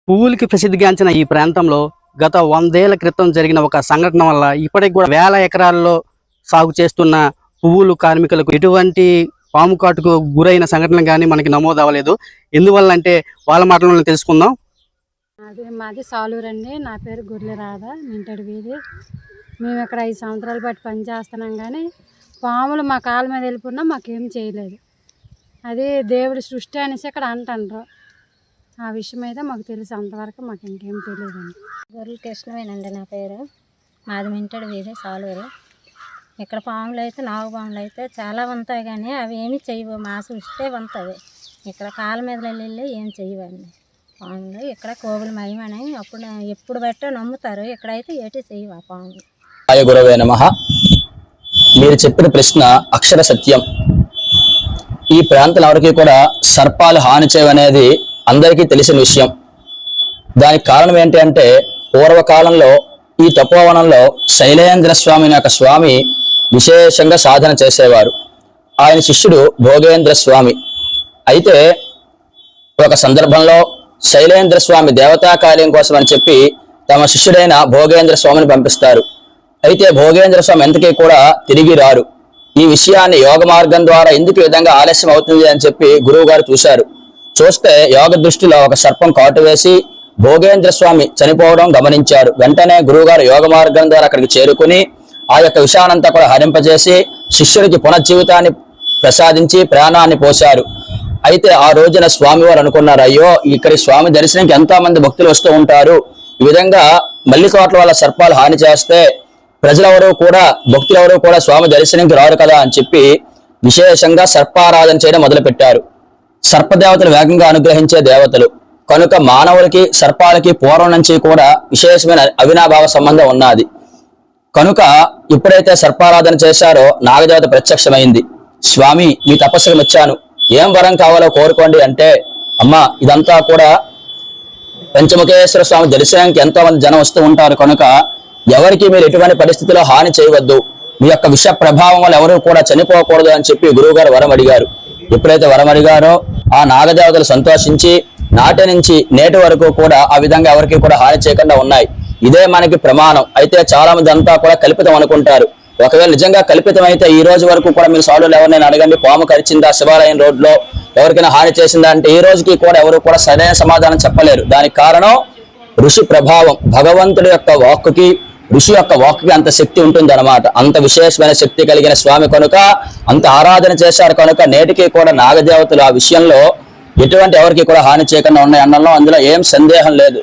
పువ్వులకి ప్రసిద్ధిగాంచిన ఈ ప్రాంతంలో గత 100 ఏళ్ల క్రితం జరిగిన ఒక సంఘటన వల్ల ఇప్పటికి కూడా వేల ఎకరాల్లో సాగు చేస్తున్న పువ్వులు కార్మికులకు ఎటువంటి పాము కాటుకు గురైన సంఘటన కానీ మనకి నమోదు అవ్వలేదు. ఎందువల్ల అంటే వాళ్ళ మాటలను తెలుసుకుందాం. మాది సాలూరు అండి. నా పేరు గుర్లె రాధ, మింటడి వీధి. మేము ఇక్కడ 5 సంవత్సరాల పాటు పని చేస్తున్నాం, కానీ పాములు మా కాళ్ళ మీద వెళ్ళిపోయినా మాకేం చేయలేదు. అది దేవుడి సృష్టి అనేసి ఇక్కడ అంటారు. ఆ విషయం అయితే మాకు తెలుసు, అంతవరకు మాకు ఇంకేం తెలియదండి. గొర్రెల కృష్ణమేనండి నా పేరు. మాది మింటడి వీధి, సాలూరు. ఇక్కడ పాములు అయితే, నాగుపాములు అయితే చాలా ఉంటాయి, కానీ అవి ఏమి చేయవు. మా సృష్టి ఉంటాయి. ఇక్కడ కాళ్ళ మీద వెళ్ళి ఏం చేయవండి పాములు. ఇక్కడ కోగులు మయమని అప్పుడు ఎప్పుడు బట్టో నమ్ముతారు. ఇక్కడైతే ఏటి చేయవు ఆ పాములు. హాయ్ గురవే నమః. మీరు చెప్పిన ప్రశ్న అక్షర సత్యం. ఈ ప్రాంతంలో ఎవరికి కూడా సర్పాలు హాని చేయవనేది అందరికీ తెలిసిన విషయం. దానికి కారణం ఏంటి అంటే, పూర్వకాలంలో ఈ తపోవనంలో శైలేంద్ర స్వామి అనే ఒక స్వామి విశేషంగా సాధన చేసేవారు. ఆయన శిష్యుడు భోగేంద్ర స్వామి. అయితే ఒక సందర్భంలో శైలేంద్ర స్వామి దేవతా కార్యం కోసం అని చెప్పి తమ శిష్యుడైన భోగేంద్ర స్వామిని పంపిస్తారు. అయితే భోగేంద్ర స్వామి ఎంతకీ కూడా తిరిగి రారు. ఈ విషయాన్ని యోగ మార్గం ద్వారా ఎందుకు ఈ విధంగా ఆలస్యం అవుతుంది అని చెప్పి గురువు గారు చూశారు. చూస్తే యోగ దృష్టిలో ఒక సర్పం కాటు వేసి భోగేంద్ర స్వామి చనిపోవడం గమనించారు. వెంటనే గురువుగారు యోగ మార్గం ద్వారా అక్కడికి చేరుకుని ఆ యొక్క విషయానంతా కూడా హరింపజేసి శిష్యుడికి పునర్జీవితాన్ని ప్రసాదించి ప్రాణాన్ని పోశారు. అయితే ఆ రోజున స్వామివారు అనుకున్నారు, అయ్యో ఇక్కడి స్వామి దర్శనానికి ఎంతో మంది భక్తులు వస్తూ ఉంటారు, ఈ విధంగా మల్లికోట్ల వల్ల సర్పాలు హాని చేస్తే ప్రజలెవరూ కూడా భక్తులెవరూ కూడా స్వామి దర్శనానికి రారు కదా అని చెప్పి విశేషంగా సర్పారాధన చేయడం మొదలుపెట్టారు. సర్పదేవతలు వేగంగా అనుగ్రహించే దేవతలు కనుక మానవులకి సర్పాలకి పూర్వం నుంచి కూడా విశేషమైన అవినాభావ సంబంధం ఉన్నది. కనుక ఎప్పుడైతే సర్పారాధన చేశారో నాగదేవత ప్రత్యక్షమైంది. స్వామి, మీ తపస్సుకు మెచ్చాను, ఏం వరం కావాలో కోరుకోండి అంటే, అమ్మా ఇదంతా కూడా పంచముఖేశ్వర స్వామి దర్శనానికి ఎంతో మంది జనం వస్తూ ఉంటారు, కనుక ఎవరికి మీరు ఎటువంటి పరిస్థితిలో హాని చేయవద్దు, మీ యొక్క విష ప్రభావం వల్ల ఎవరు కూడా చనిపోకూడదు అని చెప్పి గురువుగారు వరం అడిగారు. ఎప్పుడైతే వరం అడిగారో ఆ నాగదేవతలు సంతోషించి నాటి నుంచి నేటి వరకు కూడా ఆ విధంగా ఎవరికి కూడా హాని చేయకుండా ఉన్నాయి. ఇదే మనకి ప్రమాణం. అయితే చాలా మంది అంతా కూడా కల్పితం అనుకుంటారు. ఒకవేళ నిజంగా కల్పితం అయితే ఈ రోజు వరకు కూడా మీరు సాధువులు ఎవరినైనా అడగండి, పాము కరిచిందా శివాలయం రోడ్లో, ఎవరికైనా హాని చేసిందా అంటే ఈ రోజుకి కూడా ఎవరు కూడా సరైన సమాధానం చెప్పలేరు. దానికి కారణం ఋషి ప్రభావం. భగవంతుడి యొక్క వాక్కుకి, ఋషి యొక్క వాక్కుకి అంత శక్తి ఉంటుంది అనమాట. అంత విశేషమైన శక్తి కలిగిన స్వామి కనుక అంత ఆరాధన చేశారు. కనుక నేటికి కూడా నాగదేవతలు ఆ విషయంలో ఎటువంటి ఎవరికి కూడా హాని చేయకుండా ఉన్నాయి అనడంలో అందులో ఏం సందేహం లేదు.